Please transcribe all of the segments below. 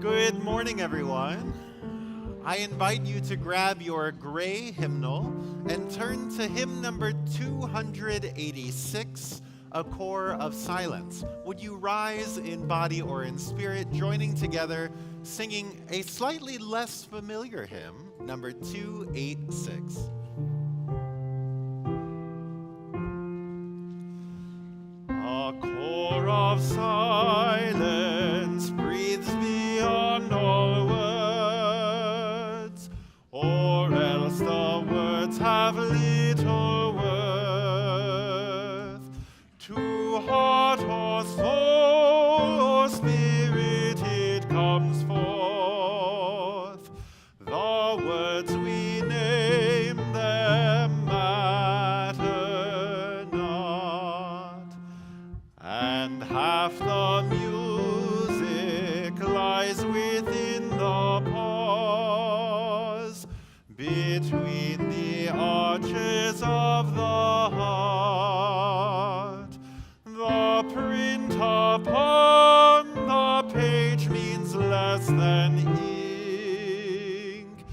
Good morning, everyone. I invite you to grab your gray hymnal and turn to hymn number 286, A Core of Silence. Would you rise in body or in spirit, joining together, singing a slightly less familiar hymn, number 286. A core of silence breathes beyond all words, or else the words have little worth. To heart or soul or spirit it comes forth. The words we name them matter not, and half the music lies within the pause between the arches of the heart. The print upon the page means less than ink,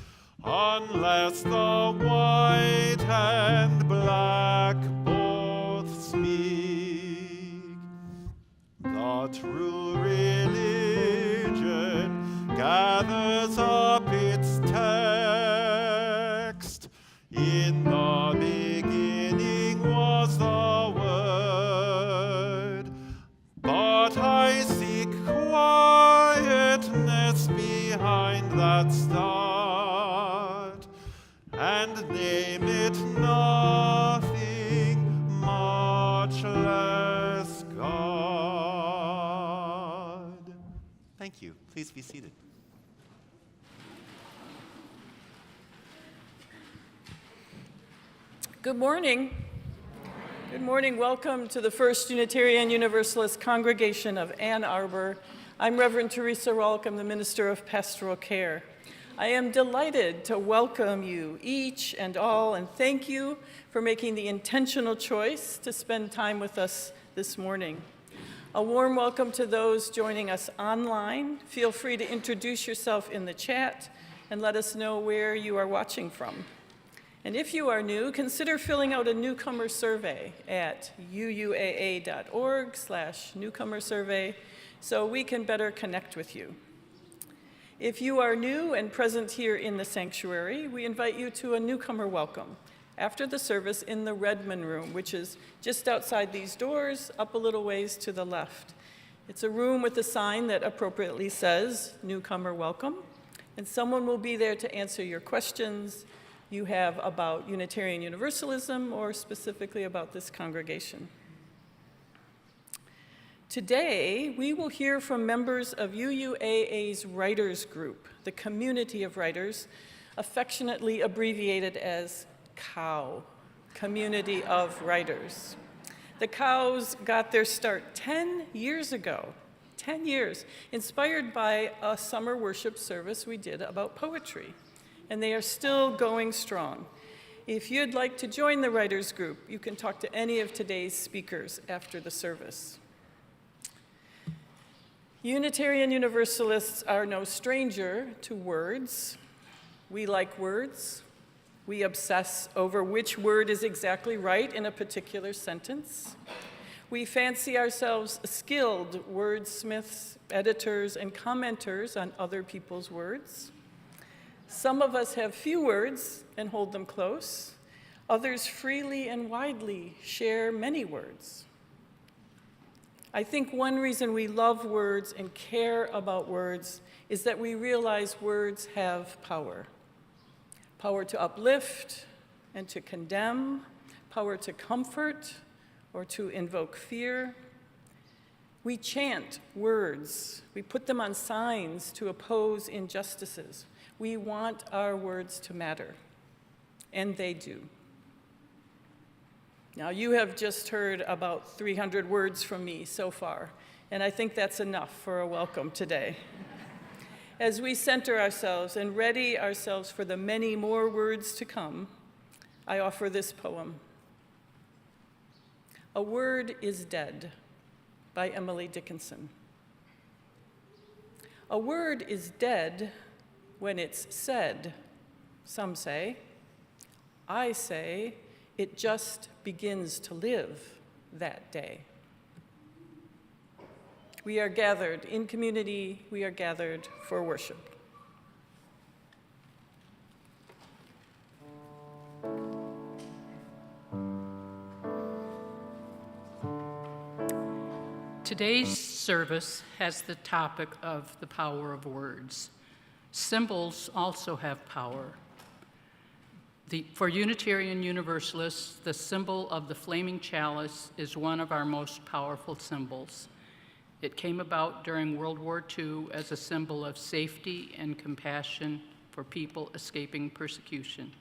unless the white and black both speak. The true religion gathers up its text. In the beginning was the Word, but I seek quietness behind that start, and name it nothing, much less God. Thank you. Please be seated. Good morning. Good morning. Welcome to the First Unitarian Universalist Congregation of Ann Arbor. I'm Reverend Theresa Rohlck. I'm the Minister of Pastoral Care. I am delighted to welcome you each and all, and thank you for making the intentional choice to spend time with us this morning. A warm welcome to those joining us online. Feel free to introduce yourself in the chat and let us know where you are watching from. And if you are new, consider filling out a newcomer survey at UUAA.org/newcomer survey so we can better connect with you. If you are new and present here in the sanctuary, we invite you to a newcomer welcome after the service in the Redmond Room, which is just outside these doors, up a little ways to the left. It's a room with a sign that appropriately says, Newcomer Welcome, and someone will be there to answer your questions you have about Unitarian Universalism or specifically about this congregation. Today, we will hear from members of UUAA's Writers Group, the community of writers, affectionately abbreviated as COW, Community of Writers. The COWs got their start 10 years ago, 10 years, inspired by a summer worship service we did about poetry. And they are still going strong. If you'd like to join the writers group, you can talk to any of today's speakers after the service. Unitarian Universalists are no stranger to words. We like words. We obsess over which word is exactly right in a particular sentence. We fancy ourselves skilled wordsmiths, editors, and commenters on other people's words. Some of us have few words and hold them close. Others freely and widely share many words. I think one reason we love words and care about words is that we realize words have power. Power to uplift and to condemn, power to comfort or to invoke fear. We chant words. We put them on signs to oppose injustices. We want our words to matter, and they do. Now, you have just heard about 300 words from me so far, and I think that's enough for a welcome today. As we center ourselves and ready ourselves for the many more words to come, I offer this poem. A Word is Dead by Emily Dickinson. A word is dead when it's said, some say. I say it just begins to live that day. We are gathered in community, we are gathered for worship. Today's service has the topic of the power of words. Symbols also have power. For Unitarian Universalists, the symbol of the flaming chalice is one of our most powerful symbols. It came about during World War II as a symbol of safety and compassion for people escaping persecution.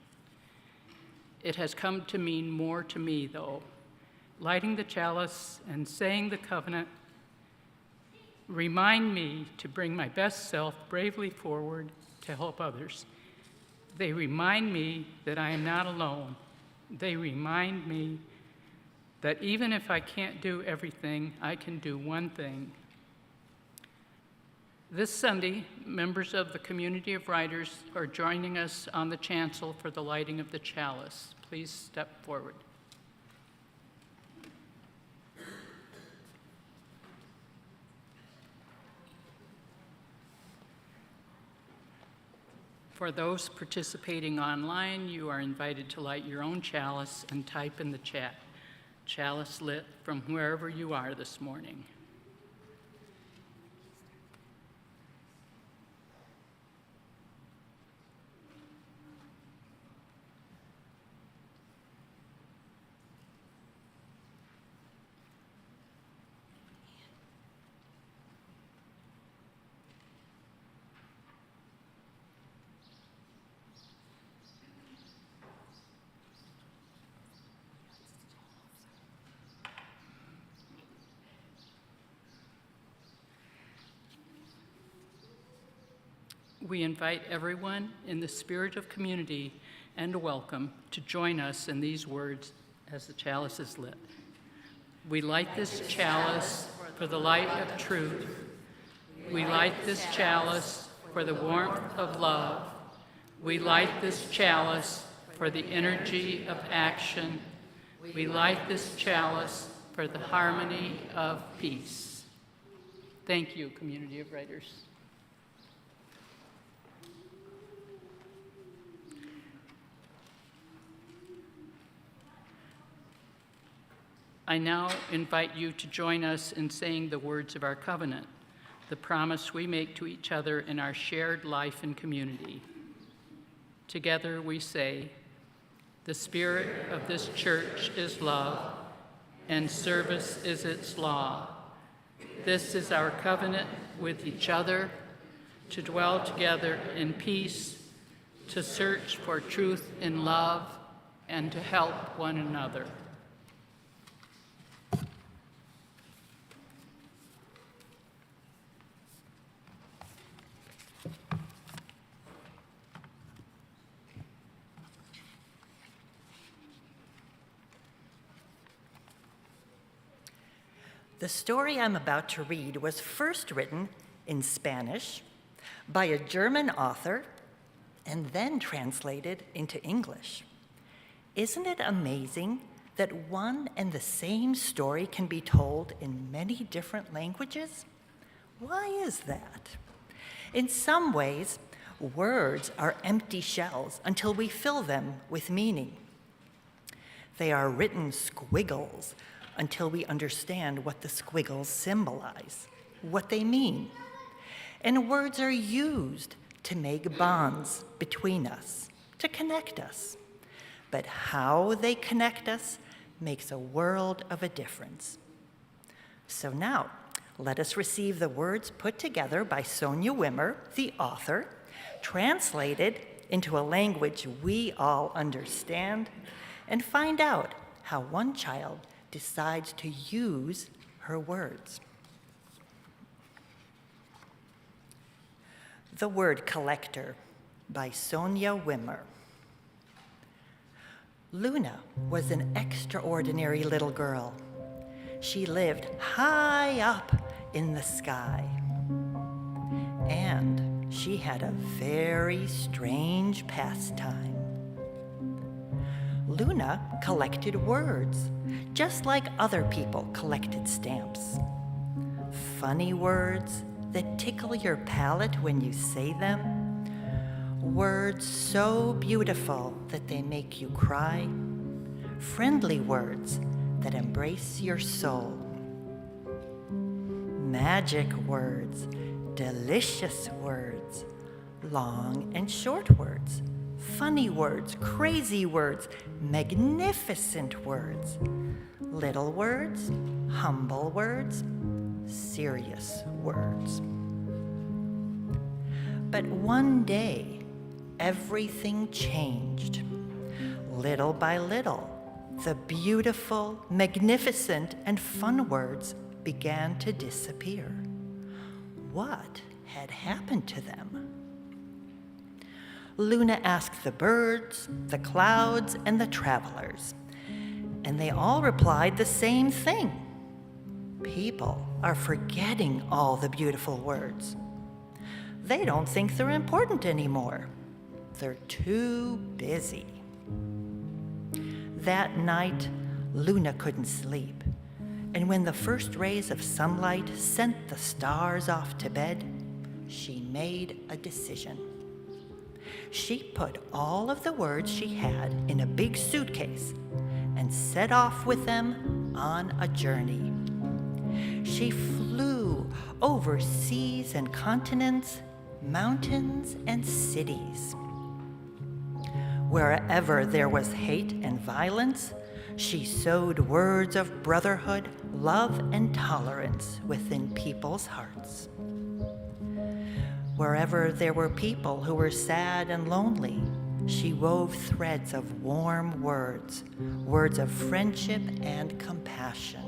It has come to mean more to me, though. Lighting the chalice and saying the covenant remind me to bring my best self bravely forward to help others. They remind me that I am not alone. They remind me that even if I can't do everything, I can do one thing. This Sunday, members of the community of writers are joining us on the chancel for the lighting of the chalice. Please step forward. For those participating online, you are invited to light your own chalice and type in the chat, "Chalice lit," from wherever you are this morning. We invite everyone in the spirit of community and welcome to join us in these words as the chalice is lit. We light this chalice for the light of truth. We light this chalice for the warmth of love. We light this chalice for the energy of action. We light this chalice for the harmony of peace. Thank you, community of writers. I now invite you to join us in saying the words of our covenant, the promise we make to each other in our shared life and community. Together we say, "The spirit of this church is love, and service is its law. This is our covenant with each other, to dwell together in peace, to search for truth in love, and to help one another." The story I'm about to read was first written in Spanish by a German author and then translated into English. Isn't it amazing that one and the same story can be told in many different languages? Why is that? In some ways, words are empty shells until we fill them with meaning. They are written squiggles until we understand what the squiggles symbolize, what they mean. And words are used to make bonds between us, to connect us. But how they connect us makes a world of a difference. So now, let us receive the words put together by Sonia Wimmer, the author, translated into a language we all understand, and find out how one child decides to use her words. The Word Collector by Sonia Wimmer. Luna was an extraordinary little girl. She lived high up in the sky. And she had a very strange pastime. Luna collected words, just like other people collected stamps. Funny words that tickle your palate when you say them. Words so beautiful that they make you cry. Friendly words that embrace your soul. Magic words, delicious words, long and short words, funny words, crazy words, magnificent words, little words, humble words, serious words. But one day, everything changed. Little by little, the beautiful, magnificent, and fun words began to disappear. What had happened to them? Luna asked the birds, the clouds, and the travelers, and they all replied the same thing. People are forgetting all the beautiful words. They don't think they're important anymore. They're too busy. That night, Luna couldn't sleep, and when the first rays of sunlight sent the stars off to bed, she made a decision. She put all of the words she had in a big suitcase and set off with them on a journey. She flew over seas and continents, mountains and cities. Wherever there was hate and violence, she sowed words of brotherhood, love, and tolerance within people's hearts. Wherever there were people who were sad and lonely, she wove threads of warm words, words of friendship and compassion.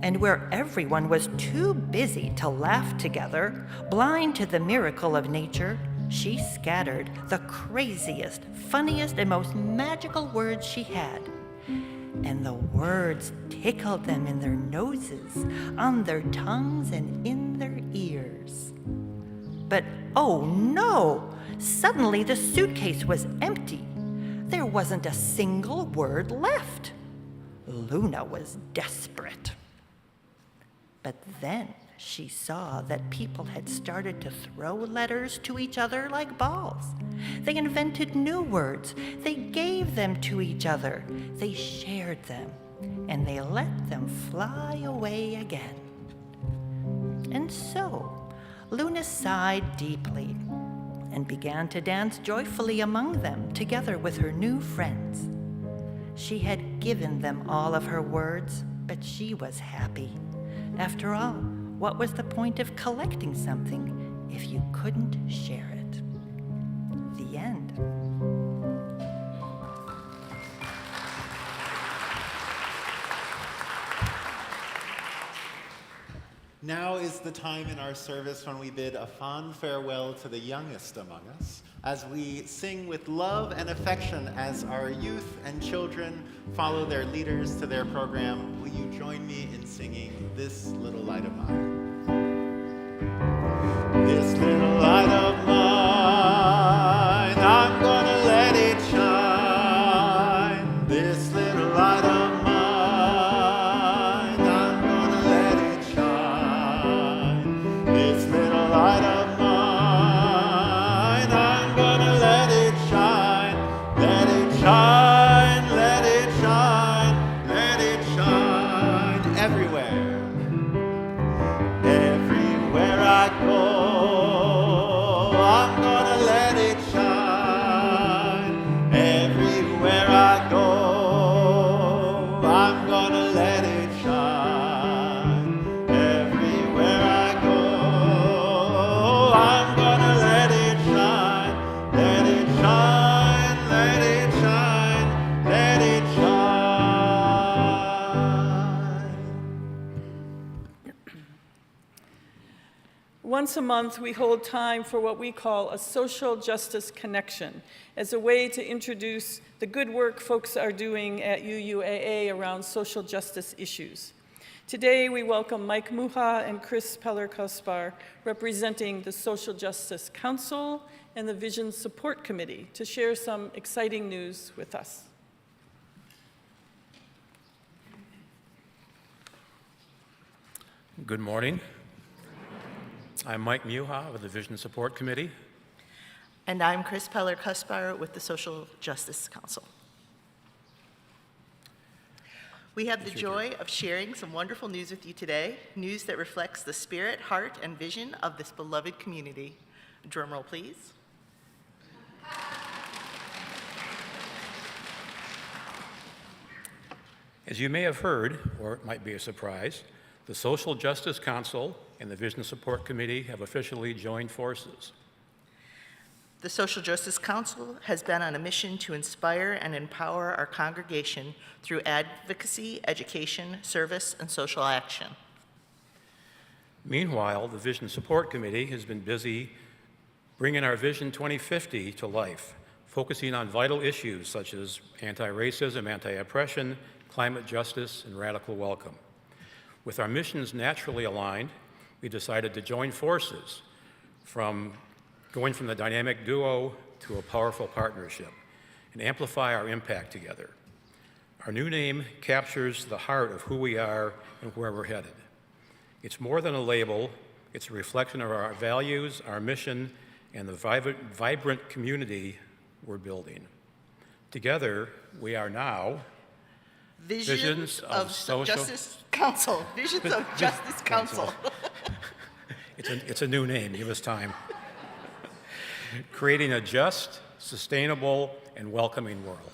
And where everyone was too busy to laugh together, blind to the miracle of nature, she scattered the craziest, funniest, and most magical words she had. And the words tickled them in their noses, on their tongues, and in their ears. But oh no! Suddenly the suitcase was empty. There wasn't a single word left. Luna was desperate. But then she saw that people had started to throw letters to each other like balls. They invented new words. They gave them to each other. They shared them, and they let them fly away again. And so, Luna sighed deeply and began to dance joyfully among them together with her new friends. She had given them all of her words, but she was happy. After all, what was the point of collecting something if you couldn't share it? The end. Now is the time in our service when we bid a fond farewell to the youngest among us, as we sing with love and affection as our youth and children follow their leaders to their program. Will you join me in singing This Little Light of Mine? This little light of mine, I'm gonna let it shine. This little light of mine, I'm gonna let it shine. This little light of mine, I'm gonna let it shine. Let it shine, let it shine, let it shine everywhere. Everywhere I go, I'm gonna let it shine. Everywhere I go, I'm gonna let it shine. Everywhere I go, I'm gonna let it shine. Let it shine, let it shine, let it shine. Once a month, we hold time for what we call a social justice connection as a way to introduce the good work folks are doing at UUAA around social justice issues. Today, we welcome Mike Muha and Chris Peller-Kaspar, representing the Social Justice Council and the Vision Support Committee, to share some exciting news with us. Good morning. I'm Mike Muha with the Vision Support Committee. And I'm Chris Peller-Kaspar with the Social Justice Council. We have the joy of sharing some wonderful news with you today, news that reflects the spirit, heart, and vision of this beloved community. Drum roll, please. As you may have heard, or it might be a surprise, the Social Justice Council and the Vision Support Committee have officially joined forces. The Social Justice Council has been on a mission to inspire and empower our congregation through advocacy, education, service, and social action. Meanwhile, the Vision Support Committee has been busy bringing our Vision 2050 to life, focusing on vital issues such as anti-racism, anti-oppression, climate justice, and radical welcome. With our missions naturally aligned, we decided to join forces, going from the dynamic duo to a powerful partnership, and amplify our impact together. Our new name captures the heart of who we are and where we're headed. It's more than a label, it's a reflection of our values, our mission, and the vibrant community we're building. Together, we are now Visions of Justice Council. Visions of Justice Council. It's a new name, give us time. Creating a just, sustainable, and welcoming world.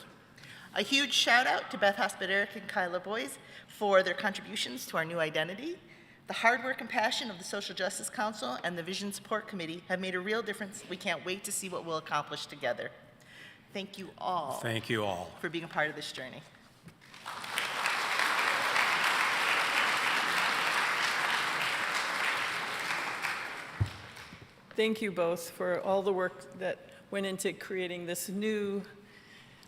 A huge shout out to Beth Hospideric and Kyla Boys for their contributions to our new identity. The hard work and passion of the Social Justice Council and the Vision Support Committee have made a real difference. We can't wait to see what we'll accomplish together. Thank you all. Thank you all. For being a part of this journey. Thank you both for all the work that went into creating this new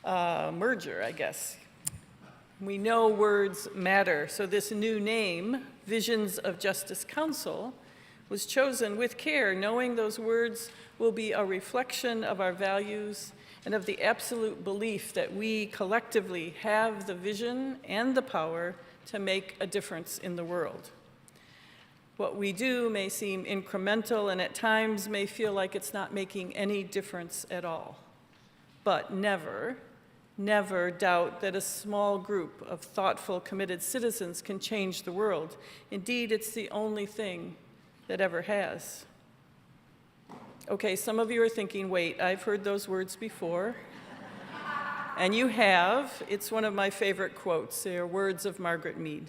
merger, I guess. We know words matter, so this new name, Visions of Justice Council, was chosen with care, knowing those words will be a reflection of our values and of the absolute belief that we collectively have the vision and the power to make a difference in the world. What we do may seem incremental and at times may feel like it's not making any difference at all. But never, never doubt that a small group of thoughtful, committed citizens can change the world. Indeed, it's the only thing that ever has. Okay, some of you are thinking, wait, I've heard those words before. And you have. It's one of my favorite quotes. They are words of Margaret Mead.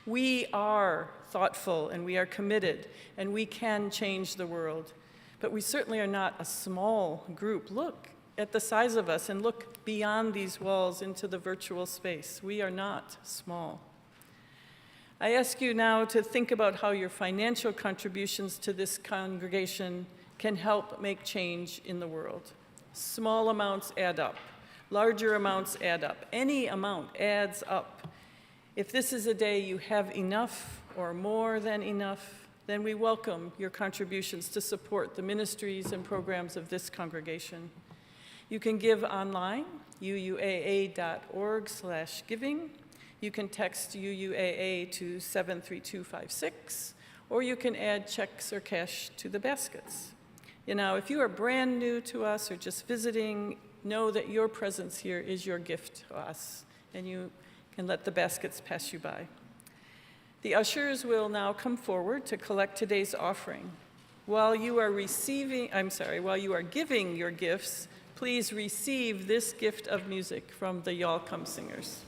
We are thoughtful and we are committed and we can change the world. But we certainly are not a small group. Look at the size of us and look beyond these walls into the virtual space. We are not small. I ask you now to think about how your financial contributions to this congregation can help make change in the world. Small amounts add up. Larger amounts add up. Any amount adds up. If this is a day you have enough or more than enough, then we welcome your contributions to support the ministries and programs of this congregation. You can give online, UUAA.org/giving. You can text UUAA to 73256, or you can add checks or cash to the baskets. You know, if you are brand new to us or just visiting, know that your presence here is your gift to us, and you can let the baskets pass you by. The ushers will now come forward to collect today's offering. While you are giving your gifts, please receive this gift of music from the Y'all Come Singers.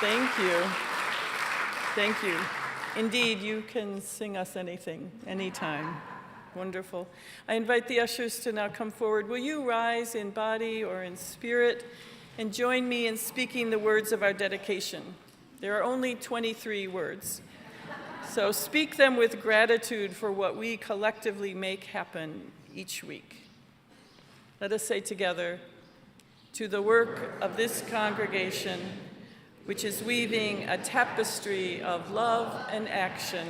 Thank you. Thank you. Indeed, you can sing us anything, anytime. Wonderful. I invite the ushers to now come forward. Will you rise in body or in spirit and join me in speaking the words of our dedication? There are only 23 words. So speak them with gratitude for what we collectively make happen each week. Let us say together, to the work of this congregation, which is weaving a tapestry of love and action,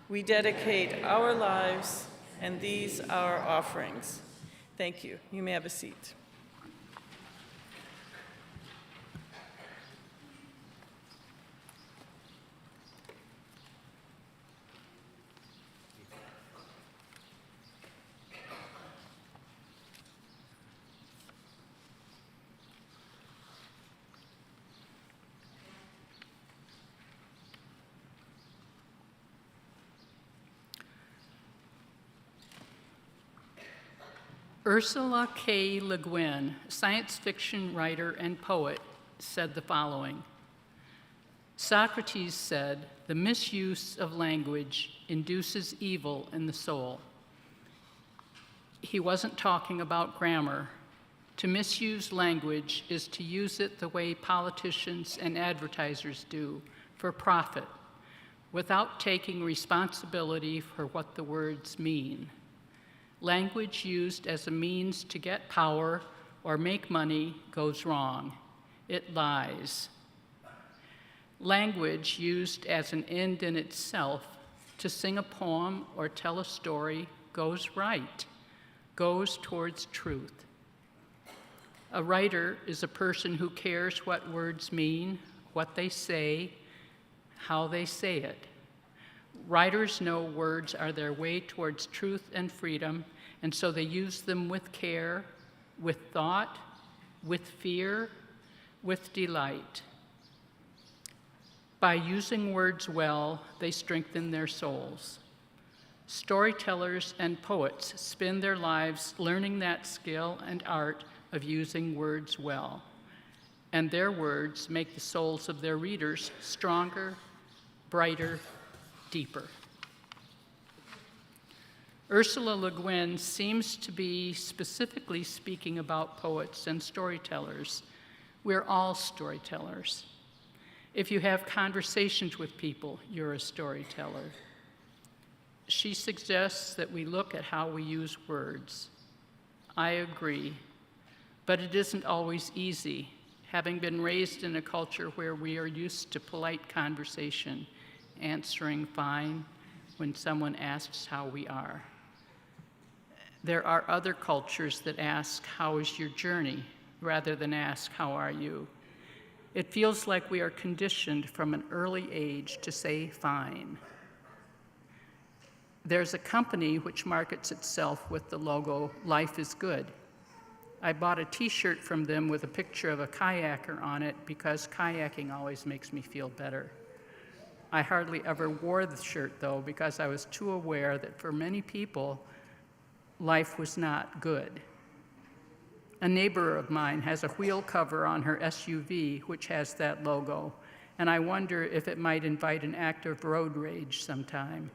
we dedicate our lives and these our offerings. Thank you. You may have a seat. Ursula K. Le Guin, science fiction writer and poet, said the following: Socrates said, "The misuse of language induces evil in the soul." He wasn't talking about grammar. To misuse language is to use it the way politicians and advertisers do, for profit, without taking responsibility for what the words mean. Language used as a means to get power or make money goes wrong. It lies. Language used as an end in itself, to sing a poem or tell a story, goes right, goes towards truth. A writer is a person who cares what words mean, what they say, how they say it. Writers know words are their way towards truth and freedom, and so they use them with care, with thought, with fear, with delight. By using words well, they strengthen their souls. Storytellers and poets spend their lives learning that skill and art of using words well, and their words make the souls of their readers stronger, brighter, deeper. Ursula Le Guin seems to be specifically speaking about poets and storytellers. We're all storytellers. If you have conversations with people, you're a storyteller. She suggests that we look at how we use words. I agree, but it isn't always easy, having been raised in a culture where we are used to polite conversation, answering fine when someone asks how we are. There are other cultures that ask, "How is your journey?" rather than ask, "How are you?" It feels like we are conditioned from an early age to say fine. There's a company which markets itself with the logo, "Life is Good." I bought a t-shirt from them with a picture of a kayaker on it because kayaking always makes me feel better. I hardly ever wore the shirt, though, because I was too aware that for many people, life was not good. A neighbor of mine has a wheel cover on her SUV which has that logo, and I wonder if it might invite an act of road rage sometime.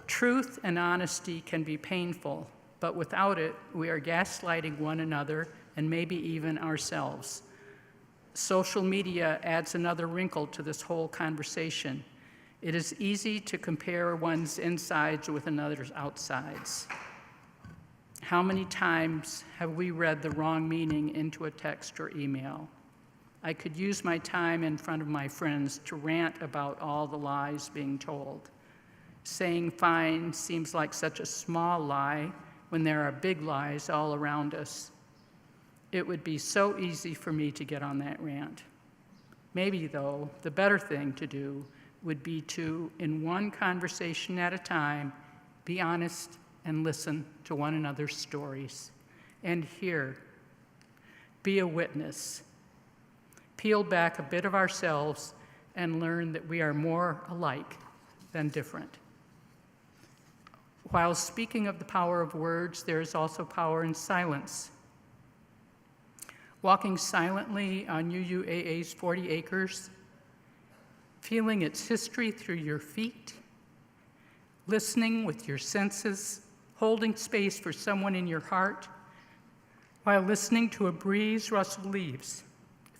Truth and honesty can be painful, but without it, we are gaslighting one another and maybe even ourselves. Social media adds another wrinkle to this whole conversation. It is easy to compare one's insides with another's outsides. How many times have we read the wrong meaning into a text or email? I could use my time in front of my friends to rant about all the lies being told. Saying fine seems like such a small lie when there are big lies all around us. It would be so easy for me to get on that rant. Maybe, though, the better thing to do would be to, in one conversation at a time, be honest and listen to one another's stories. And hear, be a witness. Peel back a bit of ourselves and learn that we are more alike than different. While speaking of the power of words, there is also power in silence. walking silently on UUAA's 40 acres, feeling its history through your feet, listening with your senses, holding space for someone in your heart, while listening to a breeze rustle leaves,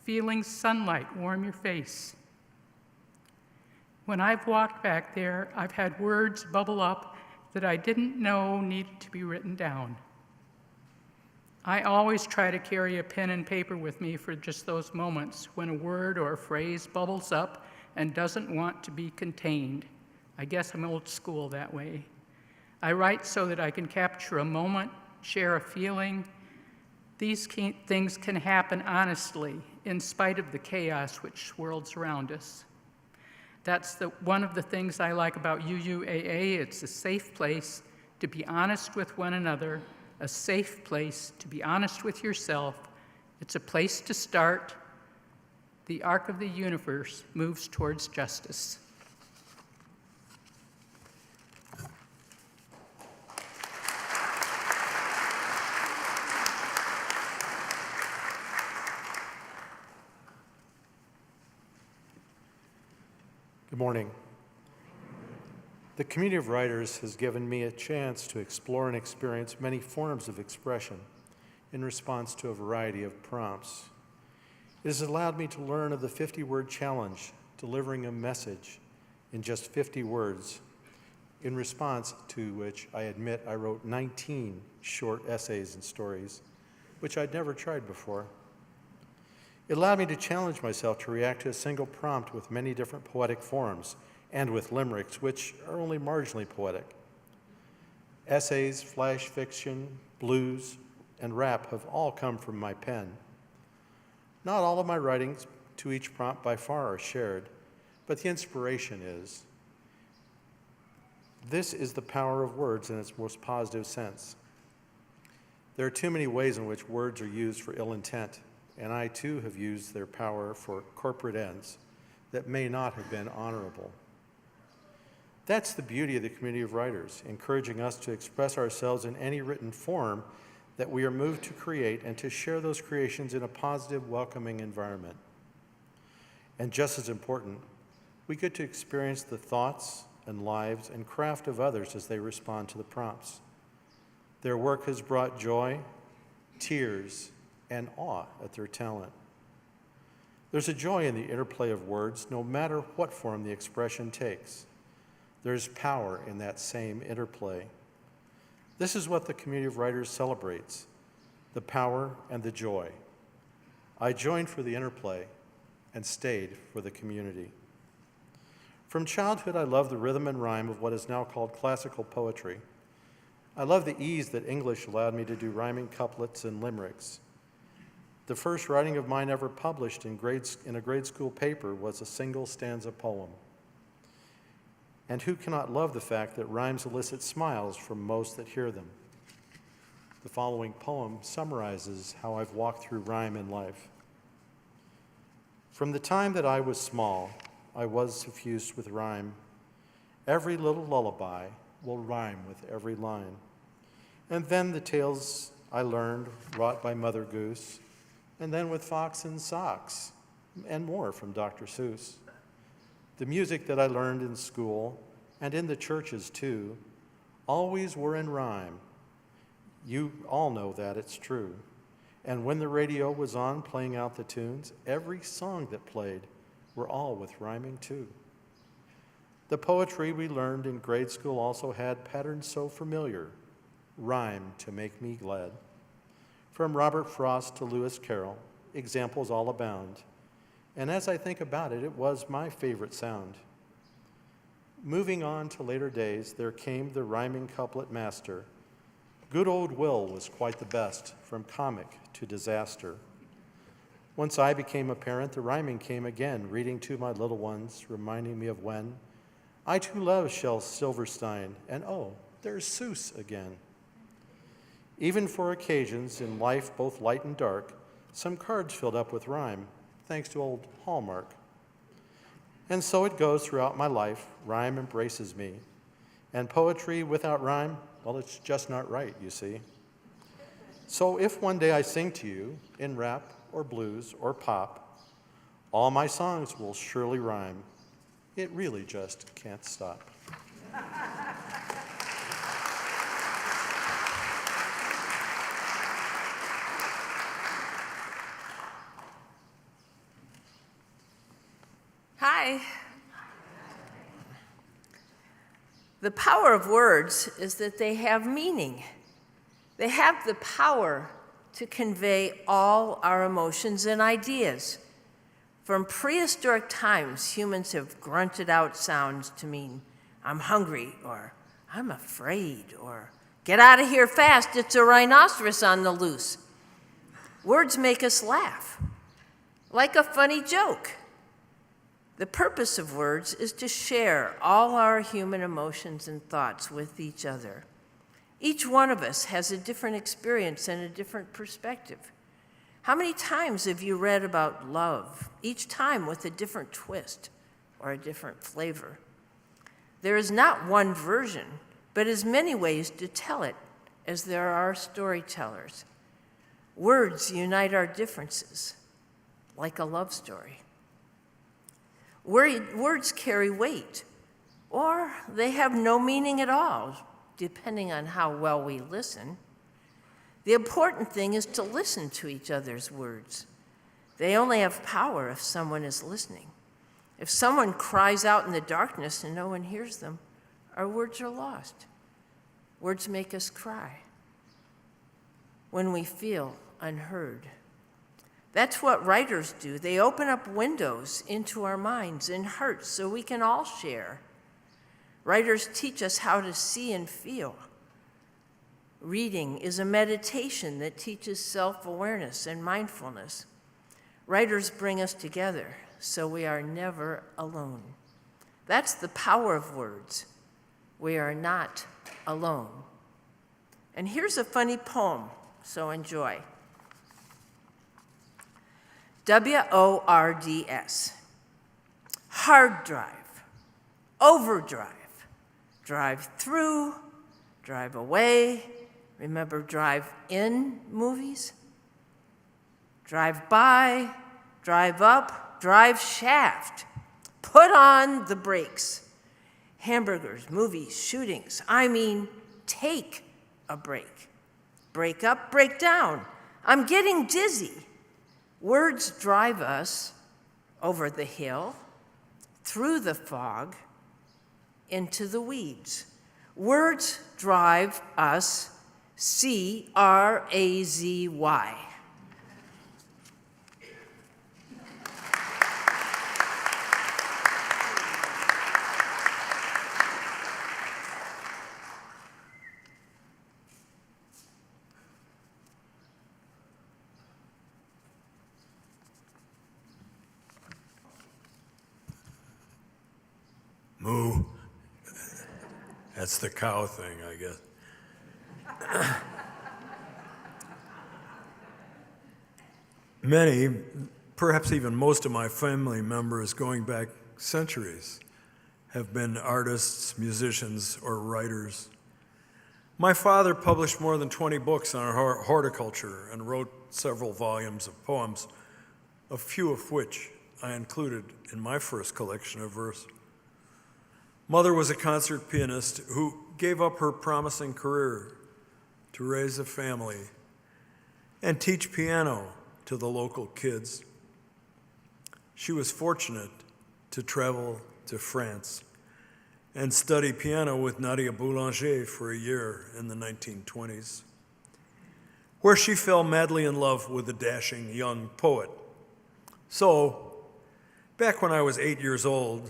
feeling sunlight warm your face. When I've walked back there, I've had words bubble up that I didn't know needed to be written down. I always try to carry a pen and paper with me for just those moments when a word or a phrase bubbles up and doesn't want to be contained. I guess I'm old school that way. I write so that I can capture a moment, share a feeling. These things can happen honestly, in spite of the chaos which swirls around us. That's one of the things I like about UUAA. It's a safe place to be honest with one another, a safe place to be honest with yourself. It's a place to start. The arc of the universe moves towards justice. Good morning. The community of writers has given me a chance to explore and experience many forms of expression in response to a variety of prompts. It has allowed me to learn of the 50-word challenge, delivering a message in just 50 words, in response to which I admit I wrote 19 short essays and stories, which I'd never tried before. It allowed me to challenge myself to react to a single prompt with many different poetic forms and with limericks, which are only marginally poetic. Essays, flash fiction, blues, and rap have all come from my pen. Not all of my writings to each prompt by far are shared, but the inspiration is. This is the power of words in its most positive sense. There are too many ways in which words are used for ill intent, and I too have used their power for corporate ends that may not have been honorable. That's the beauty of the community of writers, encouraging us to express ourselves in any written form that we are moved to create and to share those creations in a positive, welcoming environment. And just as important, we get to experience the thoughts and lives and craft of others as they respond to the prompts. Their work has brought joy, tears, and awe at their talent. There's a joy in the interplay of words, no matter what form the expression takes. There's power in that same interplay. This is what the community of writers celebrates, the power and the joy. I joined for the interplay and stayed for the community. From childhood, I loved the rhythm and rhyme of what is now called classical poetry. I love the ease that English allowed me to do rhyming couplets and limericks. The first writing of mine ever published in a grade school paper was a single stanza poem. And who cannot love the fact that rhymes elicit smiles from most that hear them? The following poem summarizes how I've walked through rhyme in life. From the time that I was small, I was suffused with rhyme. Every little lullaby will rhyme with every line. And then the tales I learned, wrought by Mother Goose, and then with Fox and Socks, and more from Dr. Seuss. The music that I learned in school, and in the churches too, always were in rhyme. You all know that, it's true. And when the radio was on playing out the tunes, every song that played were all with rhyming too. The poetry we learned in grade school also had patterns so familiar, rhyme to make me glad. From Robert Frost to Lewis Carroll, examples all abound. And as I think about it, it was my favorite sound. Moving on to later days, there came the rhyming couplet master. Good old Will was quite the best, from comic to disaster. Once I became a parent, the rhyming came again, reading to my little ones, reminding me of when I too love Shel Silverstein, and oh, there's Seuss again. Even for occasions in life both light and dark, some cards filled up with rhyme, thanks to old Hallmark. And so it goes throughout my life, rhyme embraces me. And poetry without rhyme, well, it's just not right, you see. So if one day I sing to you, in rap or blues or pop, all my songs will surely rhyme. It really just can't stop. Hi. The power of words is that they have meaning. They have the power to convey all our emotions and ideas. From prehistoric times, humans have grunted out sounds to mean, I'm hungry, or I'm afraid, or get out of here fast, it's a rhinoceros on the loose. Words make us laugh, like a funny joke. The purpose of words is to share all our human emotions and thoughts with each other. Each one of us has a different experience and a different perspective. How many times have you read about love, each time with a different twist or a different flavor? There is not one version, but as many ways to tell it as there are storytellers. Words unite our differences, like a love story. Words carry weight, or they have no meaning at all, depending on how well we listen. The important thing is to listen to each other's words. They only have power if someone is listening. If someone cries out in the darkness and no one hears them, our words are lost. Words make us cry when we feel unheard. That's what writers do. They open up windows into our minds and hearts so we can all share. Writers teach us how to see and feel. Reading is a meditation that teaches self-awareness and mindfulness. Writers bring us together so we are never alone. That's the power of words. We are not alone. And here's a funny poem, so enjoy. WORDS. Hard drive, overdrive, drive through, drive away. Remember drive-in movies? Drive by, drive up, drive shaft. Put on the brakes. Hamburgers, movies, shootings. I mean, take a break. Break up, break down. I'm getting dizzy. Words drive us over the hill, through the fog, into the weeds. Words drive us, C-R-A-Z-Y. Moo. That's the cow thing, I guess. Many, perhaps even most of my family members going back centuries, have been artists, musicians, or writers. My father published more than 20 books on horticulture and wrote several volumes of poems, a few of which I included in my first collection of verse. Mother was a concert pianist who gave up her promising career to raise a family and teach piano to the local kids. She was fortunate to travel to France and study piano with Nadia Boulanger for a year in the 1920s, where she fell madly in love with a dashing young poet. So, back when I was 8 years old,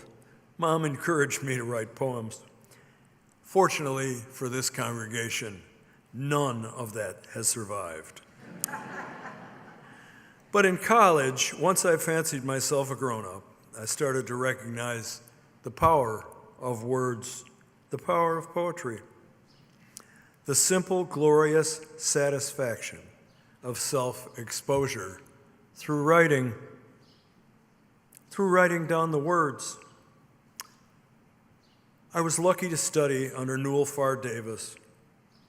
Mom encouraged me to write poems. Fortunately for this congregation, none of that has survived. But in college, once I fancied myself a grown-up, I started to recognize the power of words, the power of poetry, the simple, glorious satisfaction of self-exposure through writing down the words. I was lucky to study under Newell Farr Davis,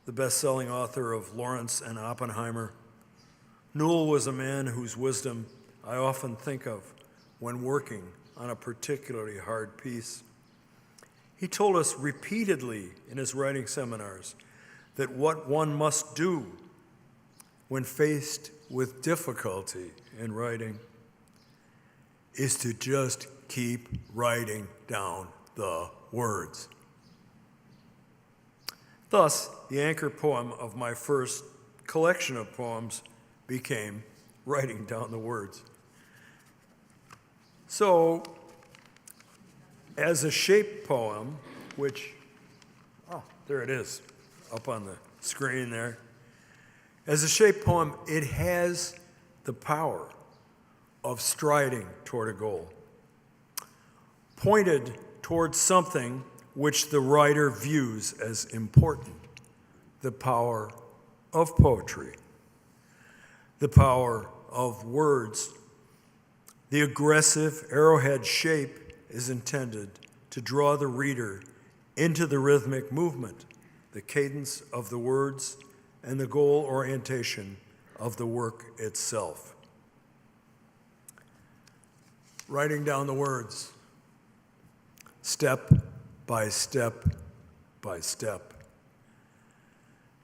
the best-selling author of Lawrence and Oppenheimer, Newell was a man whose wisdom I often think of when working on a particularly hard piece. He told us repeatedly in his writing seminars that what one must do when faced with difficulty in writing is to just keep writing down the words. Thus, the anchor poem of my first collection of poems became writing down the words. So, as a shape poem, which, there it is, up on the screen there. As a shape poem, it has the power of striding toward a goal, pointed towards something which the writer views as important, the power of poetry, the power of words. The aggressive arrowhead shape is intended to draw the reader into the rhythmic movement, the cadence of the words, and the goal orientation of the work itself. Writing down the words, step by step by step.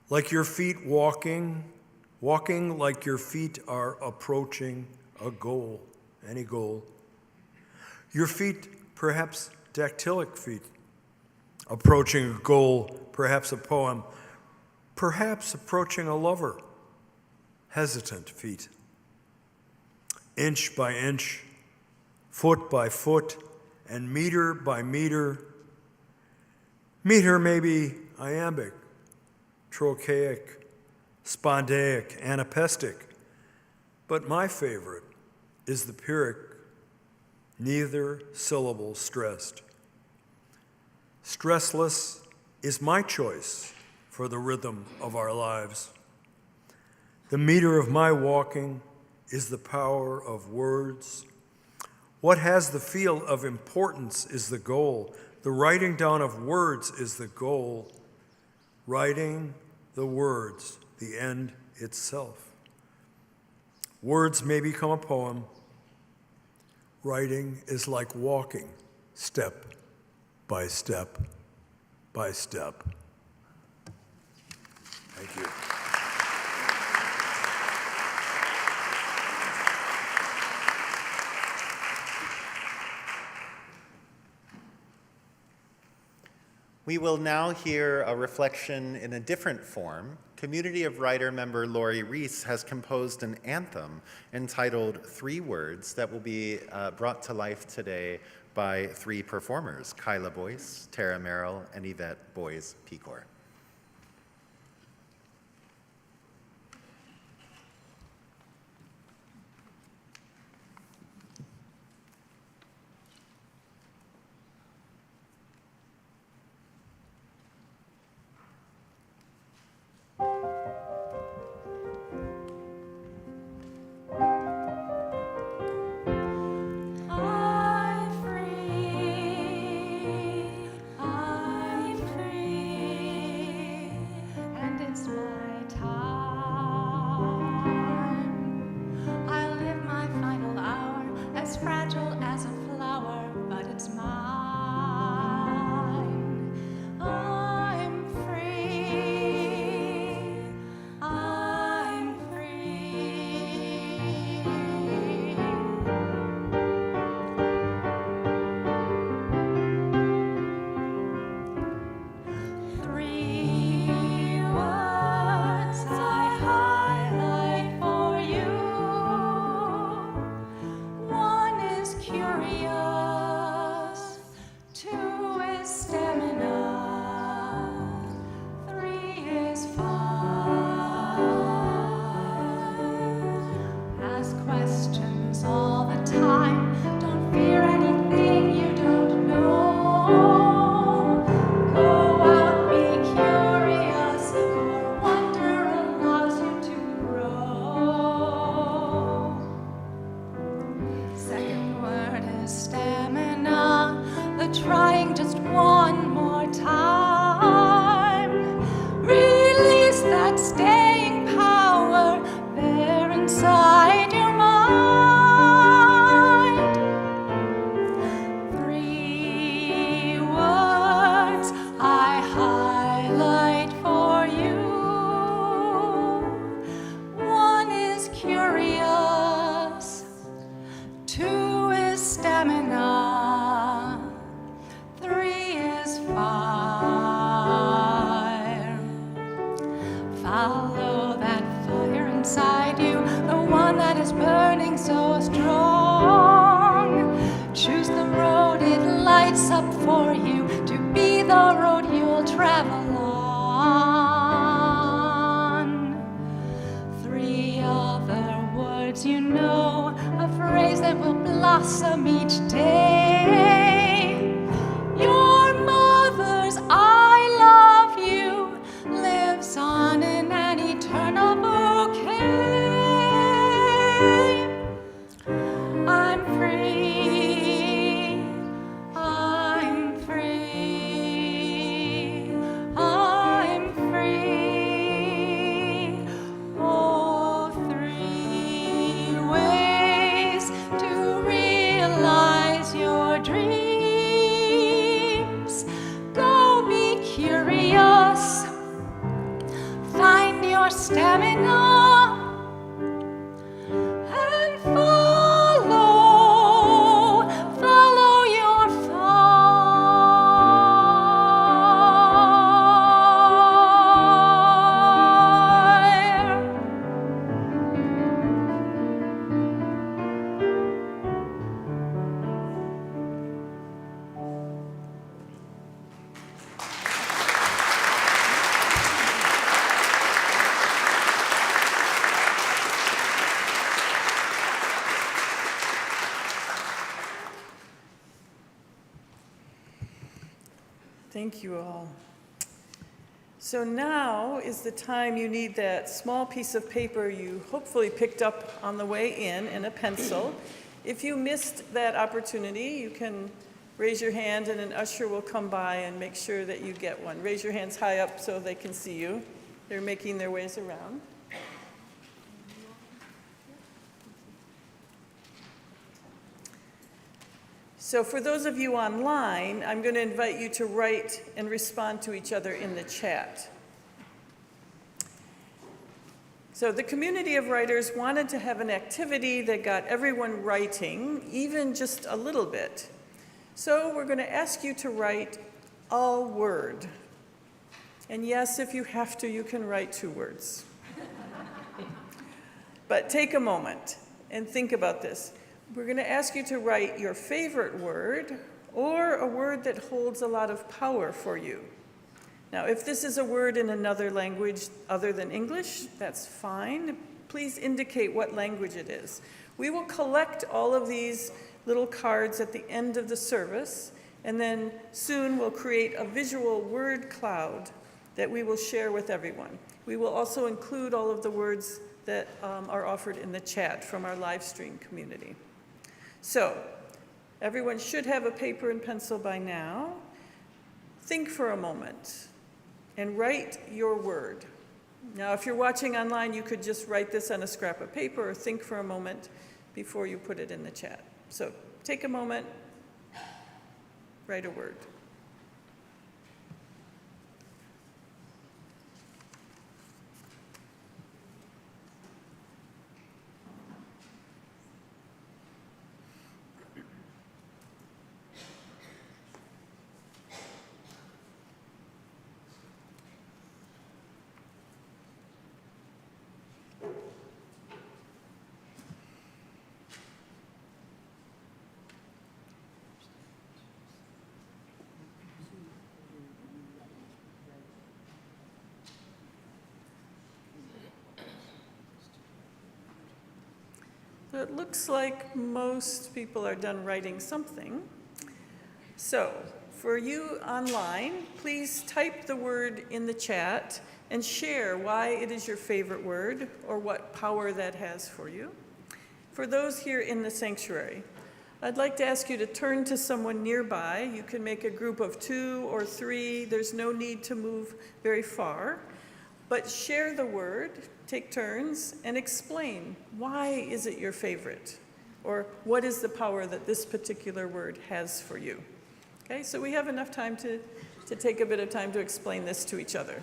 Like your feet walking like your feet are approaching a goal, any goal. Your feet, perhaps dactylic feet, approaching a goal, perhaps a poem, perhaps approaching a lover, hesitant feet. Inch by inch, foot by foot, and meter by meter. Meter may be iambic, trochaic, spondaic, anapestic, but my favorite is the Pyrrhic, neither syllable stressed. Stressless is my choice for the rhythm of our lives. The meter of my walking is the power of words. What has the feel of importance is the goal. The writing down of words is the goal. Writing the words, the end itself. Words may become a poem. Writing is like walking, step by step by step. Thank you. We will now hear a reflection in a different form. Community of Writer member Lori Reese has composed an anthem entitled 3 Words that will be brought to life today by 3 performers, Kyla Boyce, Tara Merrill, and Yvette Boyes-Pecor. I'm free. sets up for you to be the road you'll travel on. 3 other words you know, a phrase that will blossom each day. Your mother's I love you lives on in an eternal bouquet. I'm free, I'm free, I'm free. Oh, 3 ways to realize your dreams. Go be curious, find your stamina, and follow your fire. Thank you all. So now is the time you need that small piece of paper you hopefully picked up on the way in and a pencil. If you missed that opportunity, you can raise your hand and an usher will come by and make sure that you get one. Raise your hands high up so they can see you. They're making their ways around. So for those of you online, I'm going to invite you to write and respond to each other in the chat. So the community of writers wanted to have an activity that got everyone writing, even just a little bit. So we're going to ask you to write a word. And yes, if you have to, you can write 2 words. But take a moment and think about this. We're going to ask you to write your favorite word or a word that holds a lot of power for you. Now, if this is a word in another language other than English, that's fine. Please indicate what language it is. We will collect all of these little cards at the end of the service, and then soon we'll create a visual word cloud that we will share with everyone. We will also include all of the words that are offered in the chat from our live stream community. So, everyone should have a paper and pencil by now. Think for a moment and write your word. Now, if you're watching online, you could just write this on a scrap of paper or think for a moment before you put it in the chat. So, take a moment, write a word. So it looks like most people are done writing something. So for you online, please type the word in the chat and share why it is your favorite word or what power that has for you. For those here in the sanctuary, I'd like to ask you to turn to someone nearby. You can make a group of 2 or 3. There's no need to move very far. But share the word, take turns, and explain why is it your favorite? Or what is the power that this particular word has for you? Okay, so we have enough time to take a bit of time to explain this to each other.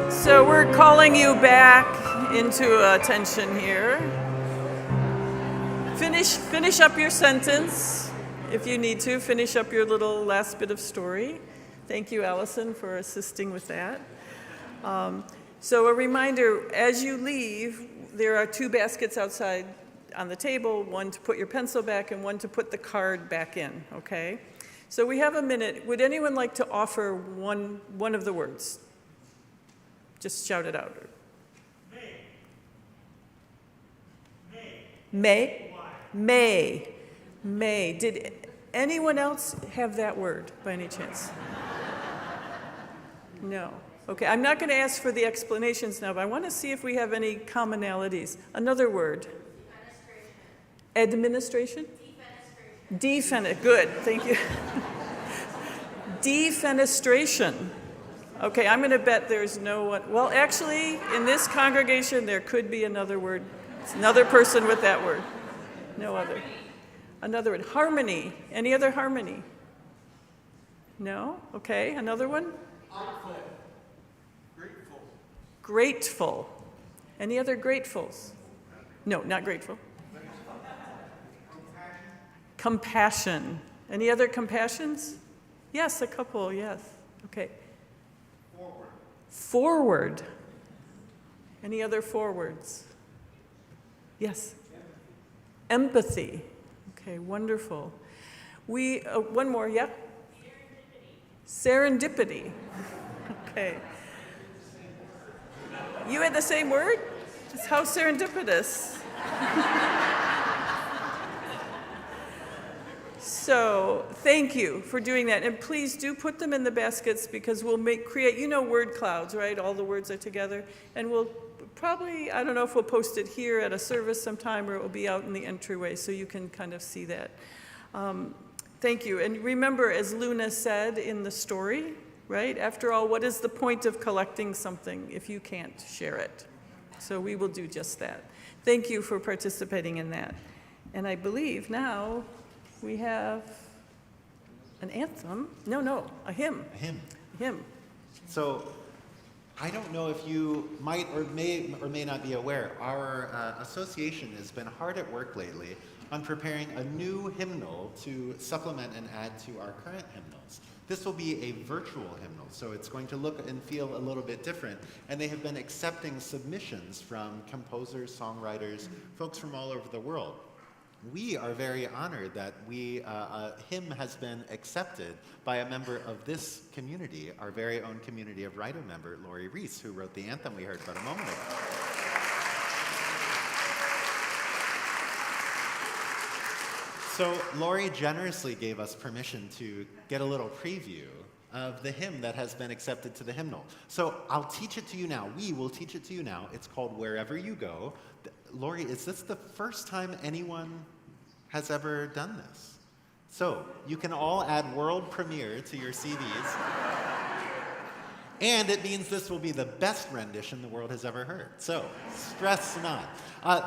So we're calling you back into attention here. Finish up your sentence if you need to. Finish up your little last bit of story. Thank you, Allison, for assisting with that. So a reminder, as you leave, there are 2 baskets outside on the table, one to put your pencil back and one to put the card back in, okay? So we have a minute. Would anyone like to offer one of the words? Just shout it out. May. May. May. Did anyone else have that word by any chance? No. Okay, I'm not going to ask for the explanations now, but I want to see if we have any commonalities. Another word. Administration? Defenestration. Good, thank you. Defenestration. Okay, I'm going to bet there's no one. Well, actually, in this congregation, there could be another word. It's another person with that word. No other. Another word. Harmony. Any other harmony? No? Okay, another one? Grateful. Grateful. Any other gratefuls? No, not grateful. Compassion. Any other compassions? Yes, a couple, yes. Okay. Forward. Any other forwards? Yes. Empathy. Okay, wonderful. We, one more, yeah? Serendipity. Okay. You had the same word? Just how serendipitous. So thank you for doing that. And please do put them in the baskets because we'll create, you know, word clouds, right? All the words are together. And we'll probably, I don't know if we'll post it here at a service sometime or it will be out in the entryway so you can kind of see that. Thank you. And remember, as Luna said in the story, right? After all, what is the point of collecting something if you can't share it? So we will do just that. Thank you for participating in that. And I believe now we have an anthem. No, a hymn. A hymn. A hymn. So, I don't know if you might or may not be aware, our association has been hard at work lately on preparing a new hymnal to supplement and add to our current hymnals. This will be a virtual hymnal, so it's going to look and feel a little bit different. And they have been accepting submissions from composers, songwriters, folks from all over the world. We are very honored that a hymn has been accepted by a member of this community, our very own Community of Writer member, Lori Reese, who wrote the anthem we heard about a moment ago. So Lori generously gave us permission to get a little preview of the hymn that has been accepted to the hymnal. So I'll teach it to you now. We will teach it to you now. It's called Wherever You Go. Lori, is this the first time anyone has ever done this? So you can all add world premiere to your CDs. And it means this will be the best rendition the world has ever heard. So stress not.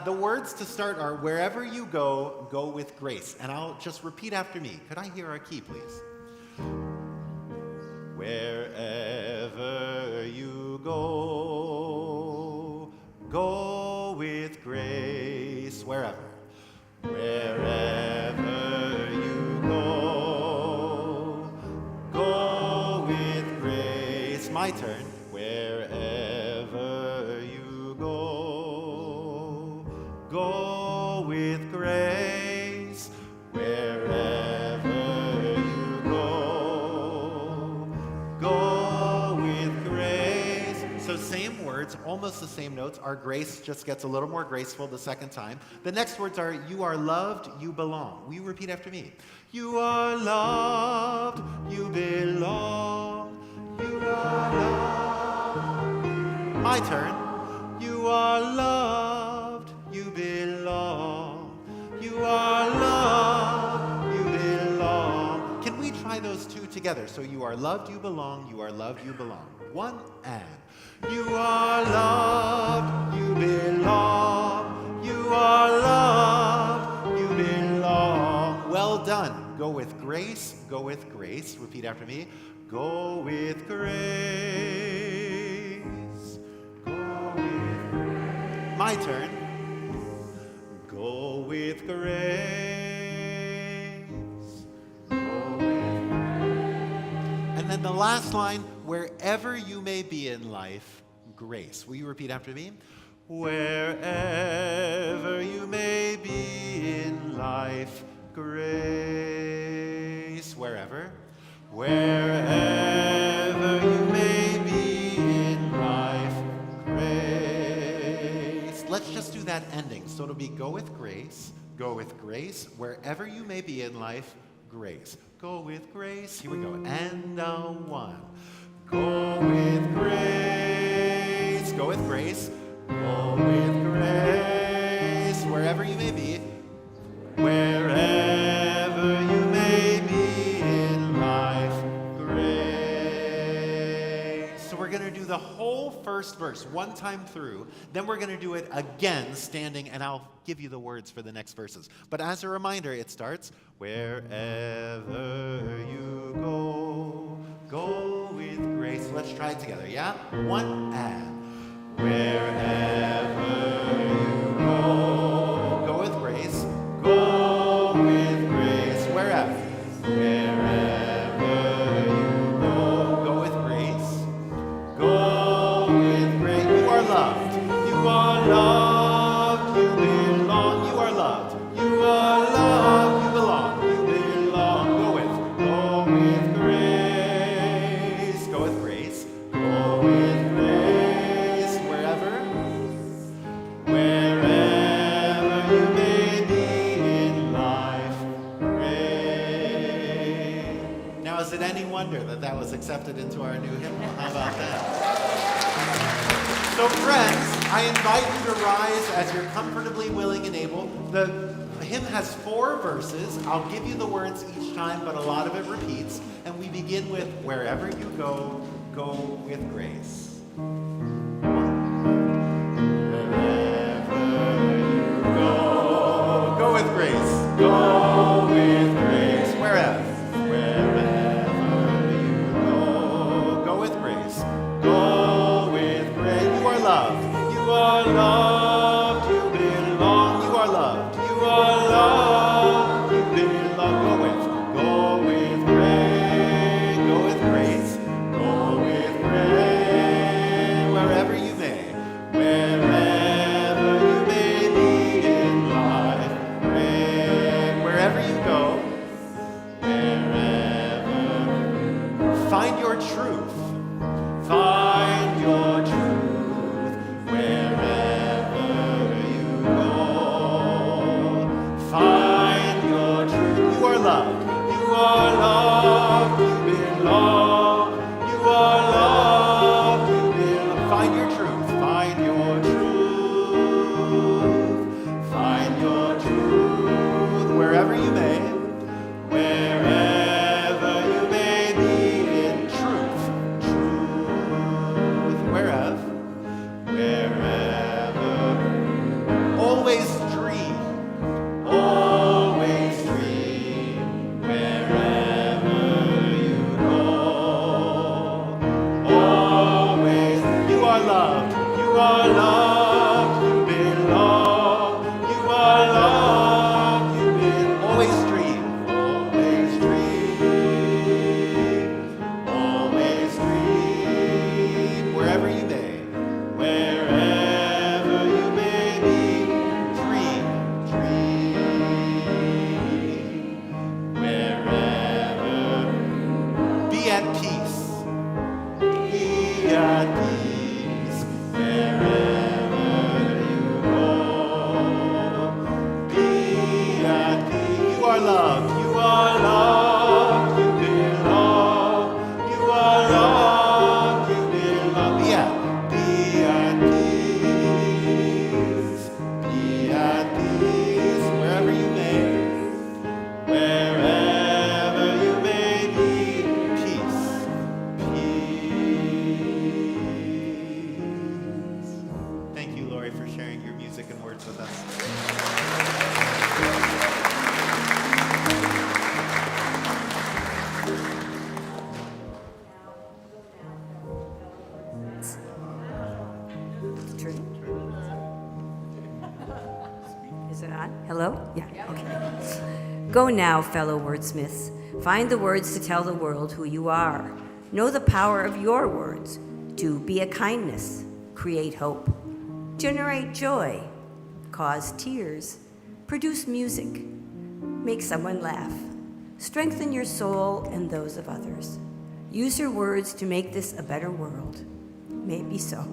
The words to start are, wherever you go, go with grace. And I'll just repeat after me. Could I hear our key, please? Wherever you go, go with grace. Wherever. Wherever you go, go with grace. My turn. Wherever you go, go with grace. Wherever you go, go with grace. So same words, almost the same notes. Our grace just gets a little more graceful the second time. The next words are, you are loved, you belong. Will you repeat after me? You are loved, you belong. You are loved. My turn. You are loved, you belong. You are loved, you belong. Can we try those two together? So you are loved, you belong. You are loved, you belong. One and. You are loved, you belong. You are loved, you belong. Well done. Go with grace, go with grace. Repeat after me. Go with grace. Go with grace. My turn. Go with grace. Go with grace. And then the last line, wherever you may be in life, grace. Will you repeat after me? Wherever you may be in life, grace. Wherever. Wherever you may be in life, grace. Let's just do that ending. So it'll be go with grace, wherever you may be in life, grace. Go with grace. Here we go. And one. Go with grace. Go with grace. Go with grace. Wherever you may be. Wherever you may be in life, grace. So we're going to do the whole first verse one time through. Then we're going to do it again standing, and I'll give you the words for the next verses. But as a reminder, it starts, wherever you go, go with grace. Let's try it together, yeah? One, and wherever you go, go with grace. Go with grace. Wherever. Wherever you go, go with grace. Go with grace. You are loved. You are loved. You belong. You are loved. You are loved. You belong. You belong. Go with grace. Go with grace. Go with grace. Wherever. Wherever you may be in life, grace. Now, is it any wonder that that was accepted into our new hymnal? How about that? So, friends, I invite you to rise as you're comfortably willing and able. The hymn has 4 verses. I'll give you the words each time, but a lot of it repeats. And we begin with, wherever you go, go with grace. Go with grace. Go with grace. Wherever. Wherever you go. Go with grace. Go with grace. You are loved. You are loved. You belong. You are loved. You are loved. You belong. Go with grace. Go with grace. Go with grace. Wherever you may. Wherever you may be in life. Wherever you go, wherever, find your truth. Find your truth wherever you go. Find your truth. You are loved. You are loved. You belong. You are loved. You belong. Find your truth. Find your truth. Find your truth wherever you may. Wherever you may be in truth. Truth. Wherever. Wherever. Always dream. Always dream. Wherever you go. Go now, fellow wordsmiths. Find the words to tell the world who you are. Know the power of your words to be a kindness, create hope, generate joy, cause tears, produce music, make someone laugh, strengthen your soul and those of others. Use your words to make this a better world. May it be so.